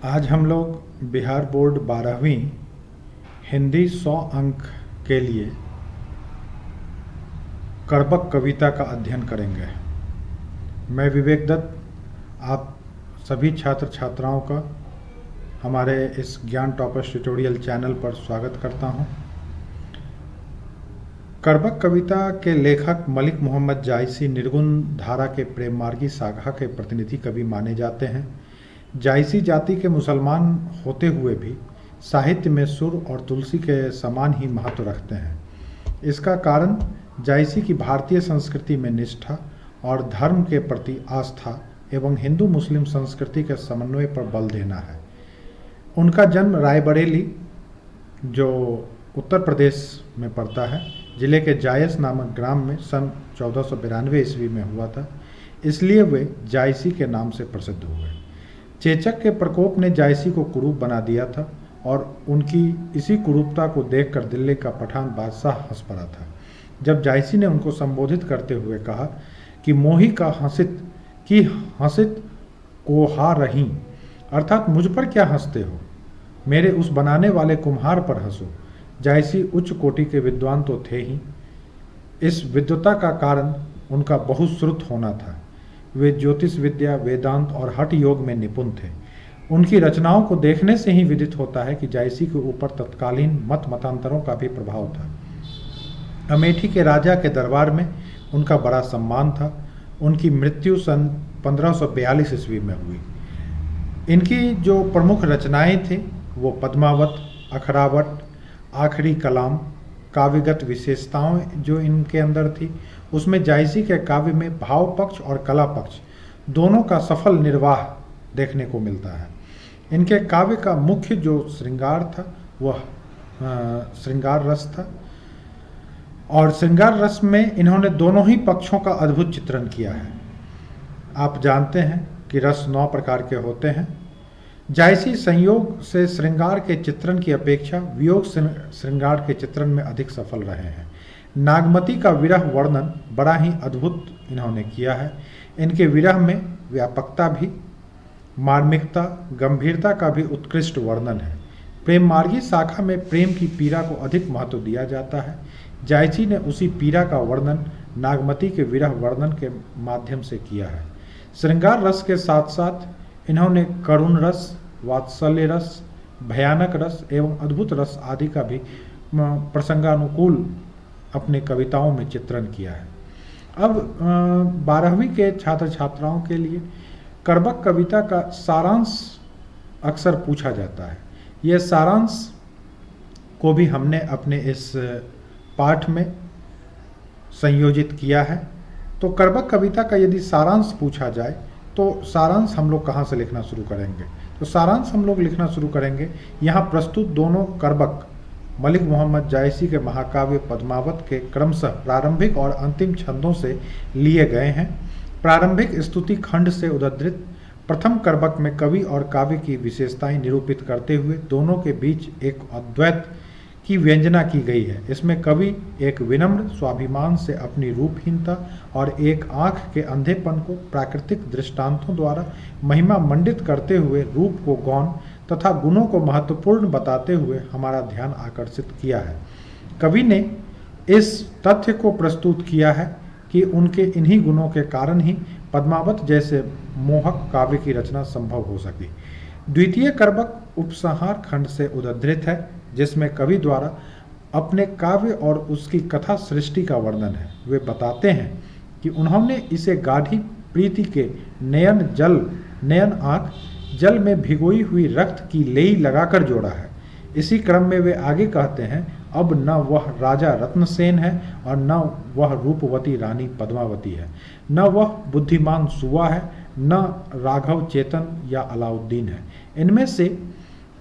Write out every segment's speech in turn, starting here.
आज हम लोग बिहार बोर्ड 12वीं हिंदी 100 अंक के लिए कर्बक कविता का अध्ययन करेंगे। मैं विवेक दत्त आप सभी छात्र छात्राओं का हमारे इस ज्ञान टॉपर्स ट्यूटोरियल चैनल पर स्वागत करता हूं। कर्बक कविता के लेखक मलिक मोहम्मद जायसी निर्गुण धारा के प्रेम मार्गी शाखा के प्रतिनिधि कवि माने जाते हैं। जायसी जाति के मुसलमान होते हुए भी साहित्य में सुर और तुलसी के समान ही महत्व रखते हैं। इसका कारण जायसी की भारतीय संस्कृति में निष्ठा और धर्म के प्रति आस्था एवं हिंदू मुस्लिम संस्कृति के समन्वय पर बल देना है। उनका जन्म रायबरेली, जो उत्तर प्रदेश में पड़ता है, जिले के जायस नामक ग्राम में सन 1492 ईस्वी में हुआ था, इसलिए वे जायसी के नाम से प्रसिद्ध हुए। चेचक के प्रकोप ने जायसी को कुरूप बना दिया था और उनकी इसी कुरूपता को देखकर दिल्ली का पठान बादशाह हंस पड़ा था। जब जायसी ने उनको संबोधित करते हुए कहा कि मोही का हंसित को हा रही, अर्थात मुझ पर क्या हंसते हो, मेरे उस बनाने वाले कुम्हार पर हंसो। जायसी उच्च कोटि के विद्वान तो थे ही, इस विद्वता का कारण उनका बहुश्रुत होना था। वे ज्योतिष विद्या, वेदांत और हठ योग में निपुण थे। उनकी रचनाओं को देखने से ही विदित होता है कि जायसी के ऊपर तत्कालीन मतांतरों का भी प्रभाव था। अमेठी के राजा के दरबार में उनका बड़ा सम्मान था। उनकी मृत्यु सन 1542 ईस्वी में हुई। इनकी जो प्रमुख रचनाएं थी वो पद्मावत, अखरावट, आखिरी कलाम, काव्यगत विशेषताएं जो इनके अंदर थी, उसमें जायसी के काव्य में भाव पक्ष और कला पक्ष दोनों का सफल निर्वाह देखने को मिलता है। इनके काव्य का मुख्य जो श्रृंगार था वह श्रृंगार रस था, और श्रृंगार रस में इन्होंने दोनों ही पक्षों का अद्भुत चित्रण किया है। आप जानते हैं कि रस 9 प्रकार के होते हैं। जायसी संयोग से श्रृंगार के चित्रण की अपेक्षा वियोग श्रृंगार के चित्रण में अधिक सफल रहे हैं। नागमती का विरह वर्णन बड़ा ही अद्भुत इन्होंने किया है। इनके विरह में व्यापकता भी, मार्मिकता, गंभीरता का भी उत्कृष्ट वर्णन है। प्रेम मार्गी शाखा में प्रेम की पीड़ा को अधिक महत्व दिया जाता है। जायसी ने उसी पीड़ा का वर्णन नागमती के विरह वर्णन के माध्यम से किया है। श्रृंगार रस के साथ साथ इन्होंने करुण रस, वात्सल्य रस, भयानक रस एवं अद्भुत रस आदि का भी प्रसंगानुकूल अपने कविताओं में चित्रण किया है। अब 12वीं के छात्र छात्राओं के लिए कर्बक कविता का सारांश अक्सर पूछा जाता है। यह सारांश को भी हमने अपने इस पाठ में संयोजित किया है। तो कर्बक कविता का यदि सारांश पूछा जाए तो सारांश हम लोग कहाँ से लिखना शुरू करेंगे? तो सारांश हम लोग लिखना शुरू करेंगे यहाँ प्रस्तुत दोनों कर्बक मलिक मोहम्मद जायसी के महाकाव्य पद्मावत के क्रमशः प्रारंभिक और अंतिम छंदों से लिए गए हैं। प्रारंभिक स्तुति खंड से उद्धृत प्रथम कर्बक में कवि और काव्य की विशेषताएं निरूपित करते हुए दोनों के बीच एक अद्वैत की व्यंजना की गई है। इसमें कवि एक विनम्र स्वाभिमान से अपनी रूपहीनता और एक आँख के अंधेपन को प्राकृतिक दृष्टांतों द्वारा महिमा मंडित करते हुए रूप को गौण तथा गुणों को महत्वपूर्ण बताते हुए हमारा ध्यान आकर्षित किया है। कवि ने इस तथ्य को प्रस्तुत किया है कि उनके इन्हीं गुणों के कारण ही पद्मावत जैसे मोहक काव्य की रचना संभव हो सकी। द्वितीय कर्बक उपसंहार खंड से उद्धृत है, जिसमें कवि द्वारा अपने काव्य और उसकी कथा सृष्टि का वर्णन है। वे बताते हैं कि उन्होंने इसे गाढ़ी प्रीति के नयन आँख जल में भिगोई हुई रक्त की लेई लगाकर जोड़ा है। इसी क्रम में वे आगे कहते हैं, अब न वह राजा रत्नसेन है और न वह रूपवती रानी पद्मावती है, न वह बुद्धिमान सुवा है, न राघव चेतन या अलाउद्दीन है। इनमें से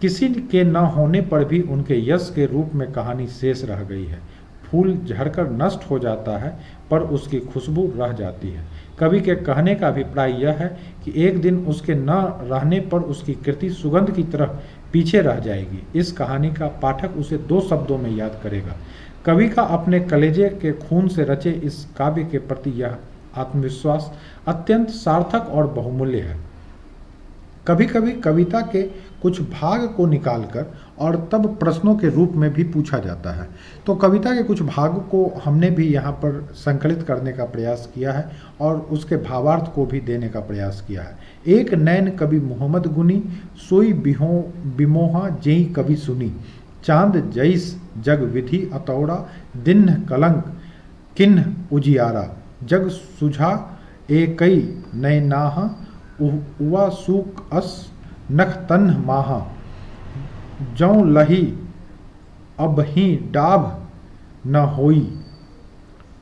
किसी के न होने पर भी उनके यश के रूप में कहानी शेष रह गई है। फूल झड़कर नष्ट हो जाता है पर उसकी खुशबू रह जाती है। कवि के कहने का अभिप्राय यह है कि एक दिन उसके न रहने पर उसकी कृति सुगंध की तरह पीछे रह जाएगी। इस कहानी का पाठक उसे 2 शब्दों में याद करेगा। कवि का अपने कलेजे के खून से रचे इस काव्य के प्रति यह आत्मविश्वास अत्यंत सार्थक और बहुमूल्य है। कभी कभी कविता के कुछ भाग को निकालकर और तब प्रश्नों के रूप में भी पूछा जाता है। तो कविता के कुछ भाग को हमने भी यहाँ पर संकलित करने का प्रयास किया है और उसके भावार्थ को भी देने का प्रयास किया है। एक नैन कवि मोहम्मद गुनी, सोई बिमोहा जेई कवि सुनी, चांद जैस जग विधि अतौड़ा, दिन कलंक किन्ह उजियारा, जग सुझा एकई नैनाह, उवा सूक अस नख तन्ह माहा, जौ लही अब ही डाभ न होई,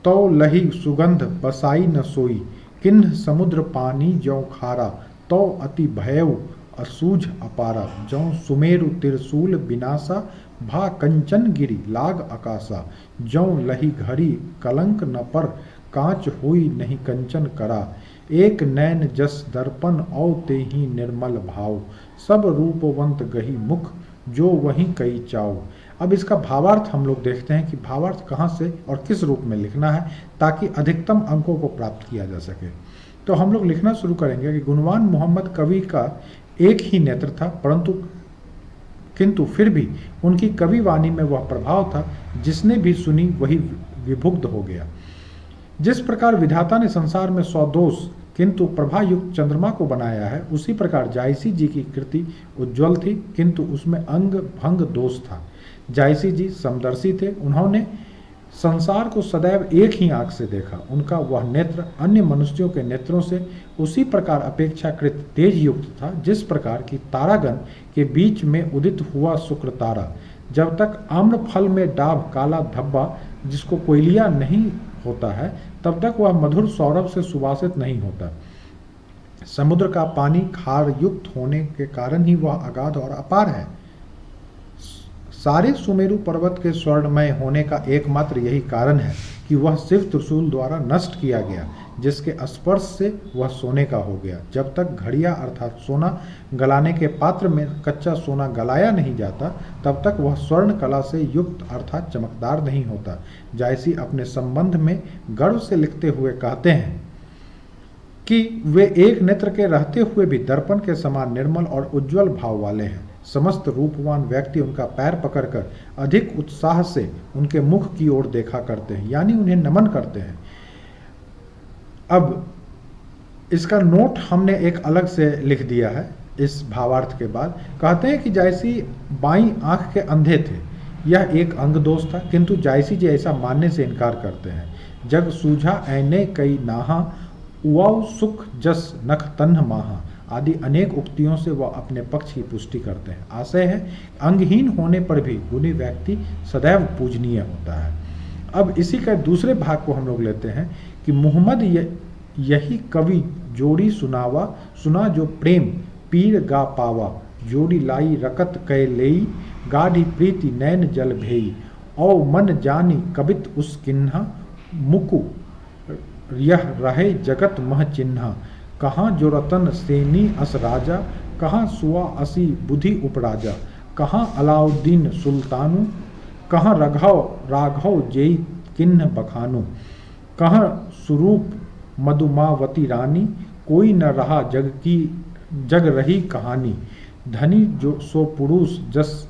तो लही सुगंध बसाई न सोई, किन्ह समुद्र पानी जौ खारा, तो अति भयउ असूझ अपारा, जौ सुमेरु त्रिशूल विनाशा, भा कंचन गिरी लाग आकाशा, जौ लही घड़ी कलंक न पर, कांच हुई नहीं कंचन करा, एक नैन जस दर्पण औ ते ही निर्मल भाव, सब रूपवंत गही मुख जो वही कई चाव। अब इसका भावार्थ हम लोग देखते हैं कि भावार्थ कहाँ से और किस रूप में लिखना है ताकि अधिकतम अंकों को प्राप्त किया जा सके। तो हम लोग लिखना शुरू करेंगे कि गुणवान मोहम्मद कवि का एक ही नेत्र था, किंतु फिर भी उनकी कवि वाणी में वह प्रभाव था जिसने भी सुनी वही विभुग्ध हो गया। जिस प्रकार विधाता ने संसार में सौदोष किंतु प्रभायुक्त चंद्रमा को बनाया है, उसी प्रकार जायसी जी की कृति उज्ज्वल थी किंतु उसमें अंग भंग दोष था। जायसी जी समदर्शी थे, उन्होंने संसार को सदैव एक ही आंख से देखा। उनका वह नेत्र अन्य मनुष्यों के नेत्रों से उसी प्रकार अपेक्षाकृत तेज युक्त था जिस प्रकार की तारागण के बीच में उदित हुआ शुक्र तारा। जब तक आम्र फल में डाब काला धब्बा जिसको कोयलिया नहीं होता है, तब तक वह मधुर सौरभ से सुवासित नहीं होता। समुद्र का पानी खार युक्त होने के कारण ही वह अगाध और अपार है। सारे सुमेरु पर्वत के स्वर्णमय होने का एकमात्र यही कारण है कि वह शिव त्रिशूल द्वारा नष्ट किया गया, जिसके स्पर्श से वह सोने का हो गया। जब तक घड़िया अर्थात सोना गलाने के पात्र में कच्चा सोना गलाया नहीं जाता, तब तक वह स्वर्ण कला से युक्त अर्थात चमकदार नहीं होता। जायसी अपने संबंध में गर्व से लिखते हुए कहते हैं कि वे एक नेत्र के रहते हुए भी दर्पण के समान निर्मल और उज्ज्वल भाव वाले हैं। समस्त रूपवान व्यक्ति उनका पैर पकड़कर अधिक उत्साह से उनके मुख की ओर देखा करते हैं, यानी उन्हें नमन करते हैं। अब इसका नोट हमने एक अलग से लिख दिया है इस भावार्थ के बाद। कहते हैं कि जायसी बाईं आंख के अंधे थे, यह एक अंग दोष था, किंतु जायसी जी ऐसा मानने से इनकार करते हैं। जग सूझा ऐने कई नाहा, उवाउ सुख जस नख तन्ह माहा आदि अनेक उक्तियों से वह अपने पक्ष की पुष्टि करते हैं। आशय है अंगहीन होने पर भी गुणी व्यक्ति सदैव पूजनीय होता है। अब इसी का दूसरे भाग को हम लोग लेते हैं कि मोहम्मद यही कवि जोड़ी सुनावा, सुना जो प्रेम पीर गा पावा, जोड़ी लाई रकत कै लेई, गाढ़ी प्रीति नैन जल भेई, औ मन जानी कबित उस किन्हा, मुकु यह रहे जगत मह चिन्हा, कहाँ जो रतन सेनी अस राजा, कहाँ सुआ असी बुधि उपराजा, कहाँ अलाउद्दीन सुल्तानु, कहाँ राघव जेई किन्ह बखानु, कहाँ सुरूप मधुमावती रानी, कोई न रहा जग रही कहानी, धनी जो सो पुरुष जस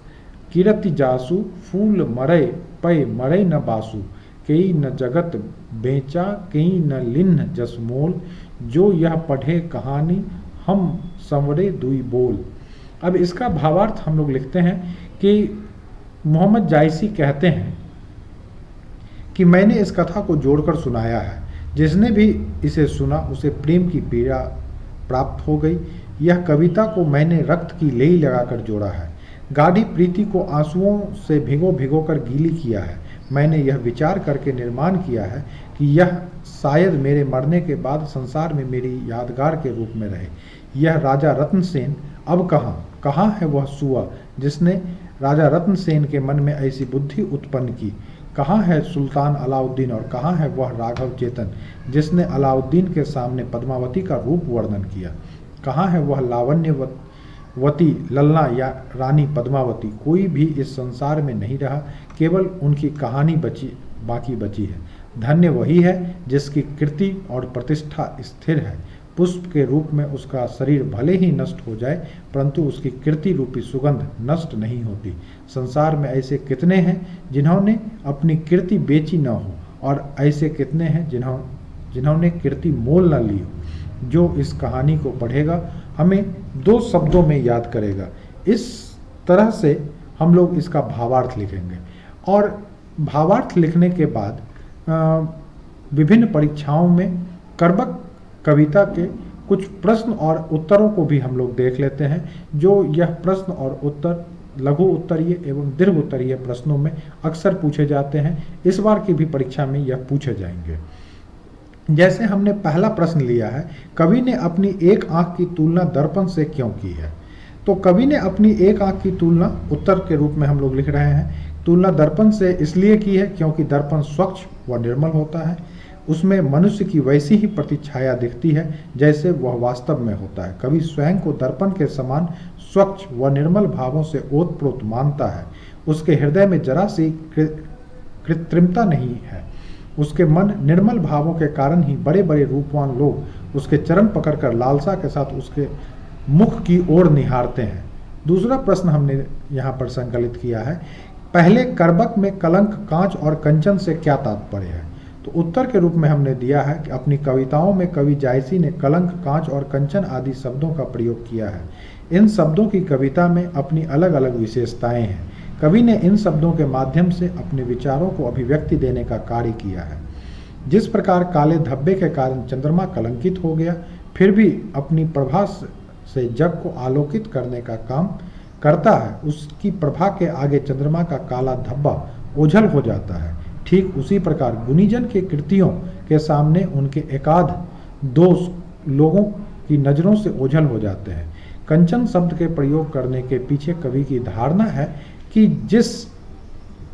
किरति जासु, फूल मरय पय मरय न बासु, कई न जगत बेचा कई न लिन्ह जस मोल, जो यह पढ़े कहानी हम संवरे दुई बोल। अब इसका भावार्थ हम लोग लिखते हैं कि मोहम्मद जायसी कहते हैं कि मैंने इस कथा को जोड़कर सुनाया है, जिसने भी इसे सुना उसे प्रेम की पीड़ा प्राप्त हो गई। यह कविता को मैंने रक्त की लेई लगाकर जोड़ा है, गाढ़ी प्रीति को आंसुओं से भिगो कर गीली किया है। मैंने यह विचार करके निर्माण किया है कि यह शायद मेरे मरने के बाद संसार में मेरी यादगार के रूप में रहे। यह राजा रत्नसेन अब कहाँ है वह सुआ जिसने राजा रत्नसेन के मन में ऐसी बुद्धि उत्पन्न की, कहाँ है सुल्तान अलाउद्दीन और कहाँ है वह राघव चेतन जिसने अलाउद्दीन के सामने पद्मावती का रूप वर्णन किया, कहाँ है वह लावण्यवती ललना या रानी पद्मावती। कोई भी इस संसार में नहीं रहा, केवल उनकी कहानी बाकी बची है। धन्य वही है जिसकी कीर्ति और प्रतिष्ठा स्थिर है, पुष्प के रूप में उसका शरीर भले ही नष्ट हो जाए, परंतु उसकी कीर्ति रूपी सुगंध नष्ट नहीं होती। संसार में ऐसे कितने हैं जिन्होंने अपनी कीर्ति बेची न हो, और ऐसे कितने हैं जिन्होंने कीर्ति मोल न ली हो। जो इस कहानी को पढ़ेगा हमें 2 शब्दों में याद करेगा। इस तरह से हम लोग इसका भावार्थ लिखेंगे, और भावार्थ लिखने के बाद विभिन्न परीक्षाओं में कर्बक कविता के कुछ प्रश्न और उत्तरों को भी हम लोग देख लेते हैं, जो यह प्रश्न और उत्तर लघु उत्तरीय एवं दीर्घ उत्तरीय प्रश्नों में अक्सर पूछे जाते हैं। इस बार की भी परीक्षा में यह पूछे जाएंगे। जैसे हमने पहला प्रश्न लिया है, कवि ने अपनी एक आंख की तुलना दर्पण से क्यों की है। तो कवि ने अपनी एक आंख की तुलना उत्तर के रूप में हम लोग लिख रहे हैं, तुलना दर्पण से इसलिए की है क्योंकि दर्पण स्वच्छ व निर्मल होता है। उसमें मनुष्य की वैसी ही प्रतिछाया दिखती है जैसे वह वास्तव में होता है। कवि स्वयं को दर्पण के समान स्वच्छ व निर्मल भावों से ओतप्रोत मानता है। उसके हृदय में जरा सी कृत्रिमता नहीं है। उसके मन निर्मल भावों के कारण ही बड़े बड़े रूपवान लोग उसके चरण पकड़कर लालसा के साथ उसके मुख की ओर निहारते हैं। दूसरा प्रश्न हमने यहाँ पर संकलित किया है, पहले कर्बक में कलंक, कांच और कंचन से क्या तात्पर्य है। तो उत्तर के रूप में हमने दिया है कि अपनी कविताओं में कवि जायसी ने कलंक, कांच और कंचन आदि शब्दों का प्रयोग किया है। इन शब्दों की कविता में अपनी अलग अलग विशेषताएं हैं। कवि ने इन शब्दों के माध्यम से अपने विचारों को अभिव्यक्ति देने का कार्य किया है। जिस प्रकार काले धब्बे के कारण चंद्रमा कलंकित हो गया, फिर भी अपनी प्रभा से जग को आलोकित करने का काम करता है, उसकी प्रभा के आगे चंद्रमा का काला धब्बा ओझल हो जाता है। ठीक उसी प्रकार गुणीजन के कृतियों के सामने उनके एकाध दोष लोगों की नज़रों से ओझल हो जाते हैं। कंचन शब्द के प्रयोग करने के पीछे कवि की धारणा है कि जिस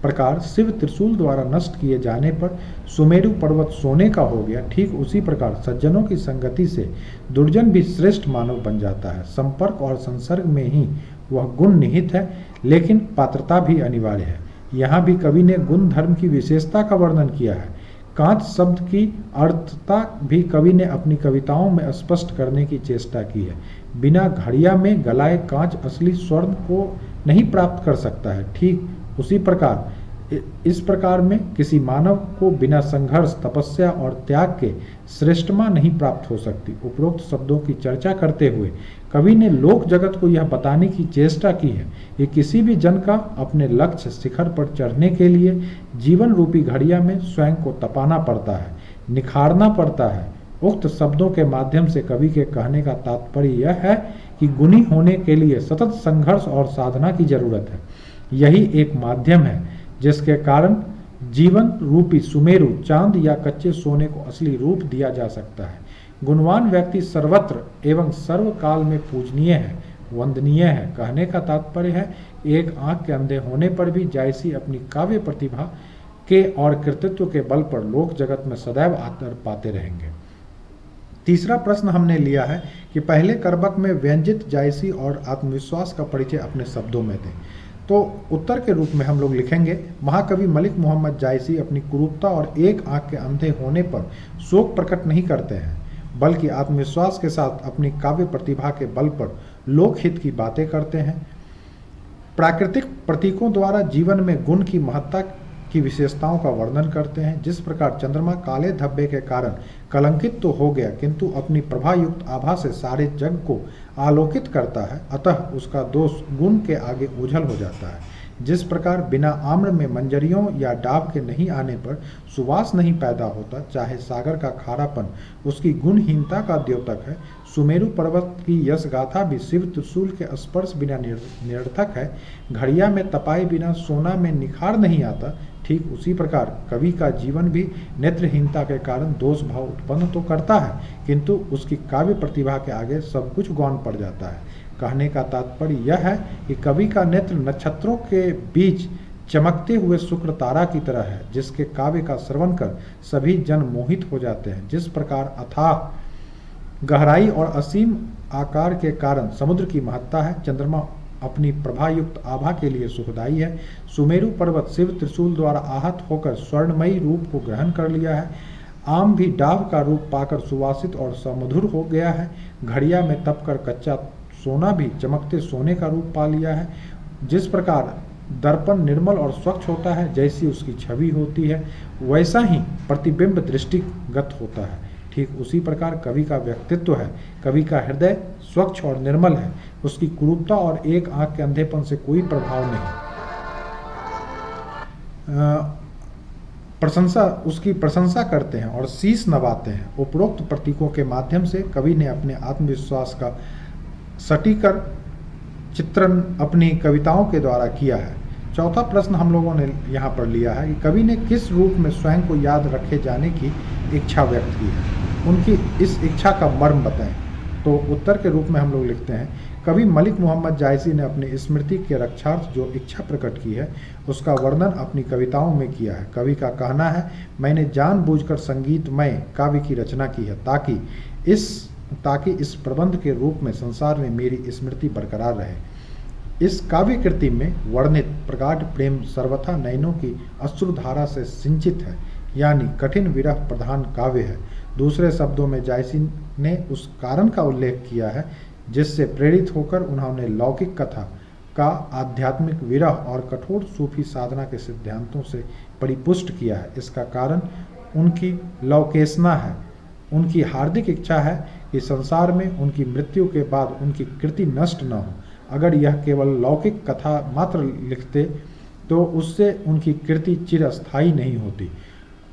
प्रकार शिव त्रिशूल द्वारा नष्ट किए जाने पर सुमेरु पर्वत सोने का हो गया, ठीक उसी प्रकार सज्जनों की संगति से दुर्जन भी श्रेष्ठ मानव बन जाता है। संपर्क और संसर्ग में ही वह गुण निहित है, लेकिन पात्रता भी अनिवार्य है। यहाँ भी कवि ने गुण धर्म की विशेषता का वर्णन किया है। कांच शब्द की अर्थता भी कवि ने अपनी कविताओं में स्पष्ट करने की चेष्टा की है। बिना घड़िया में गलाए कांच असली स्वर्ण को नहीं प्राप्त कर सकता है। ठीक उसी प्रकार इस प्रकार में किसी मानव को बिना संघर्ष, तपस्या और त्याग के श्रेष्ठमा नहीं प्राप्त हो सकती। उपरोक्त शब्दों की चर्चा करते हुए कवि ने लोक जगत को यह बताने की चेष्टा की है कि किसी भी जन का अपने लक्ष्य शिखर पर चढ़ने के लिए जीवन रूपी घड़िया में स्वयं को तपाना पड़ता है, निखारना पड़ता है। उक्त शब्दों के माध्यम से कवि के कहने का तात्पर्य यह है कि गुणी होने के लिए सतत संघर्ष और साधना की जरूरत है। यही एक माध्यम है जिसके कारण जीवन रूपी सुमेरु, चांद या कच्चे सोने को असली रूप दिया जा सकता है। गुणवान व्यक्ति सर्वत्र एवं सर्वकाल में पूजनीय है, वंदनीय है। कहने का तात्पर्य है, एक आंख के अंधे होने पर भी जायसी अपनी काव्य प्रतिभा के और कृतित्व के बल पर लोक जगत में सदैव आदर पाते रहेंगे। तीसरा प्रश्न हमने लिया है कि पहले कर्बक में व्यंजित जायसी और आत्मविश्वास का परिचय अपने शब्दों में दें। तो उत्तर के रूप में हम लोग लिखेंगे, महाकवि मलिक मोहम्मद जायसी अपनी कुरूपता और एक आंख के अंधे होने पर शोक प्रकट नहीं करते हैं, बल्कि आत्मविश्वास के साथ अपनी काव्य प्रतिभा के बल पर लोकहित की बातें करते हैं। प्राकृतिक प्रतीकों द्वारा जीवन में गुण की महत्ता की विशेषताओं का वर्णन करते हैं। जिस प्रकार चंद्रमा काले धब्बे के कारण कलंकित तो हो गया, किंतु अपनी प्रभायुक्त आभा से सारे जग को आलोकित करता है, अतः उसका दोष गुण के आगे ओझल हो जाता है। जिस प्रकार बिना आम्र में मंजरियों या डाब के नहीं आने पर सुवास नहीं पैदा होता, चाहे सागर का खारापन उसकी गुणहीनता का द्योतक है, सुमेरु पर्वत की यश गाथा भी शिव त्रिशूल के स्पर्श बिना निरर्थक है। घड़िया में तपाए बिना सोना में निखार नहीं आता, ठीक उसी प्रकार कवि का जीवन भी नेत्रहीनता के कारण दोष भाव उत्पन्न तो करता है, किंतु उसकी काव्य प्रतिभा के आगे सब कुछ गौण पड़ जाता है। कहने का तात्पर्य यह है कि कवि का नेत्र नक्षत्रों के बीच चमकते हुए शुक्र तारा की तरह है, जिसके काव्य का श्रवण कर सभी जन मोहित हो जाते हैं। जिस प्रकार अथाह गहराई और असीम आकार के कारण समुद्र की महत्ता है, चंद्रमा अपनी प्रभायुक्त आभा के लिए सुखदायी है। सुमेरु पर्वत शिव त्रिशूल द्वारा आहत होकर स्वर्णमयी रूप को ग्रहण कर लिया है। आम भी डाभ का रूप पाकर सुवासित और समधुर हो गया है। घड़िया में तपकर कच्चा सोना भी चमकते सोने का रूप पा लिया है। जिस प्रकार दर्पण निर्मल और स्वच्छ होता है, जैसी उसकी छवि होती है, वैसा ही प्रतिबिंब दृष्टिगत होता है। ठीक उसी प्रकार कवि का व्यक्तित्व है। कवि का हृदय स्वच्छ और निर्मल है। उसकी कुरूपता और एक आंख के अंधेपन से कोई प्रभाव नहीं। उसकी प्रशंसा करते हैं और शीश नवाते हैं। उपरोक्त प्रतीकों के माध्यम से कवि ने अपने आत्मविश्वास का सटीकर चित्रण अपनी कविताओं के द्वारा किया है। चौथा प्रश्न हम लोगों ने यहाँ पर लिया है कि कवि ने किस रूप में स्वयं को याद रखे जाने की इच्छा व्यक्त की है, उनकी इस इच्छा का मर्म बताएं। तो उत्तर के रूप में हम लोग लिखते हैं, कवि मलिक मोहम्मद जायसी ने अपनी स्मृति के रक्षार्थ जो इच्छा प्रकट की है, उसका वर्णन अपनी कविताओं में किया है। कवि का कहना है, मैंने जानबूझकर संगीतमय काव्य की रचना की है ताकि इस प्रबंध के रूप में संसार में मेरी स्मृति बरकरार रहे। इस काव्य कृति में वर्णित प्रगाढ़ प्रेम सर्वथा नयनों की अश्रुधारा से सिंचित है, यानी कठिन विरह प्रधान काव्य है। दूसरे शब्दों में जायसी ने उस कारण का उल्लेख किया है जिससे प्रेरित होकर उन्होंने लौकिक कथा का आध्यात्मिक विरह और कठोर सूफी साधना के सिद्धांतों से परिपुष्ट किया है। इसका कारण उनकी लौकेशना है। उनकी हार्दिक इच्छा है कि संसार में उनकी मृत्यु के बाद उनकी कृति नष्ट न हो। अगर यह केवल लौकिक कथा मात्र लिखते तो उससे उनकी कृति चिरस्थायी नहीं होती।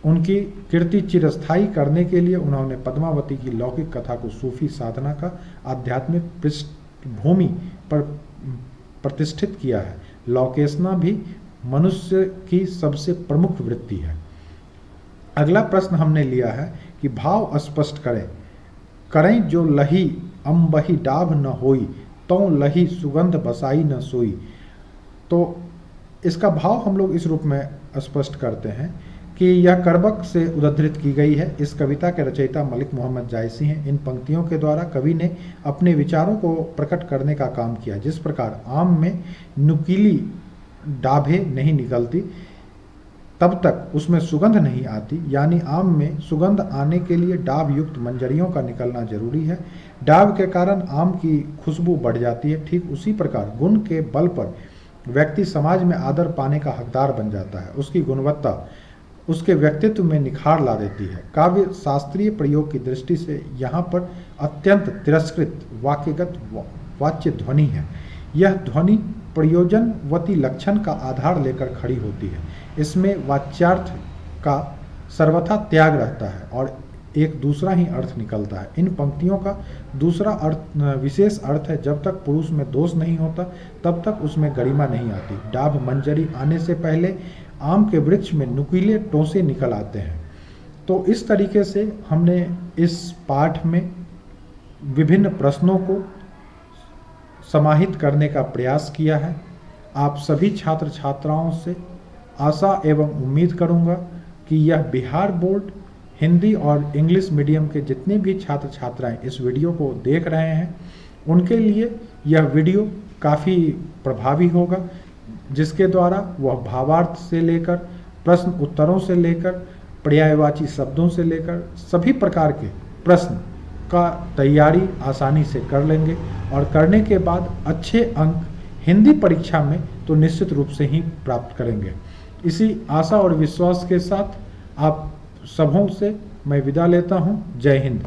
उनकी कृति चिरस्थायी करने के लिए उन्होंने पद्मावती की लौकिक कथा को सूफी साधना का आध्यात्मिक पृष्ठभूमि पर प्रतिष्ठित किया है। लौकेशना भी मनुष्य की सबसे प्रमुख वृत्ति है। अगला प्रश्न हमने लिया है कि भाव स्पष्ट करें जो लही अम्बही डाभ न होई, तो लही सुगंध बसाई न सोई। तो इसका भाव हम लोग इस रूप में स्पष्ट करते हैं कि यह करबक से उद्धृत की गई है। इस कविता के रचयिता मलिक मोहम्मद जायसी हैं। इन पंक्तियों के द्वारा कवि ने अपने विचारों को प्रकट करने का काम किया। जिस प्रकार आम में नुकीली डाभें नहीं निकलती तब तक उसमें सुगंध नहीं आती, यानी आम में सुगंध आने के लिए डाभ युक्त मंजरियों का निकलना जरूरी है। डाभ के कारण आम की खुशबू बढ़ जाती है। ठीक उसी प्रकार गुण के बल पर व्यक्ति समाज में आदर पाने का हकदार बन जाता है। उसकी गुणवत्ता उसके व्यक्तित्व में निखार ला देती है। काव्य शास्त्रीय प्रयोग की दृष्टि से यहाँ पर अत्यंत तिरस्कृत वाक्यगत वाच्य ध्वनि है। यह ध्वनि प्रयोजनवती लक्षण का आधार लेकर खड़ी होती है। इसमें वाच्यार्थ का सर्वथा त्याग रहता है और एक दूसरा ही अर्थ निकलता है। इन पंक्तियों का दूसरा विशेष अर्थ है, जब तक पुरुष में दोष नहीं होता तब तक उसमें गरिमा नहीं आती। डाभ मंजरी आने से पहले आम के वृक्ष में नुकीले टोंसे निकल आते हैं। तो इस तरीके से हमने इस पाठ में विभिन्न प्रश्नों को समाहित करने का प्रयास किया है। आप सभी छात्र छात्राओं से आशा एवं उम्मीद करूंगा कि यह बिहार बोर्ड हिंदी और इंग्लिश मीडियम के जितने भी छात्र छात्राएं इस वीडियो को देख रहे हैं, उनके लिए यह वीडियो काफ़ी प्रभावी होगा, जिसके द्वारा वह भावार्थ से लेकर प्रश्न उत्तरों से लेकर पर्यायवाची शब्दों से लेकर सभी प्रकार के प्रश्न का तैयारी आसानी से कर लेंगे और करने के बाद अच्छे अंक हिंदी परीक्षा में तो निश्चित रूप से ही प्राप्त करेंगे। इसी आशा और विश्वास के साथ आप सबों से मैं विदा लेता हूं। जय हिंद।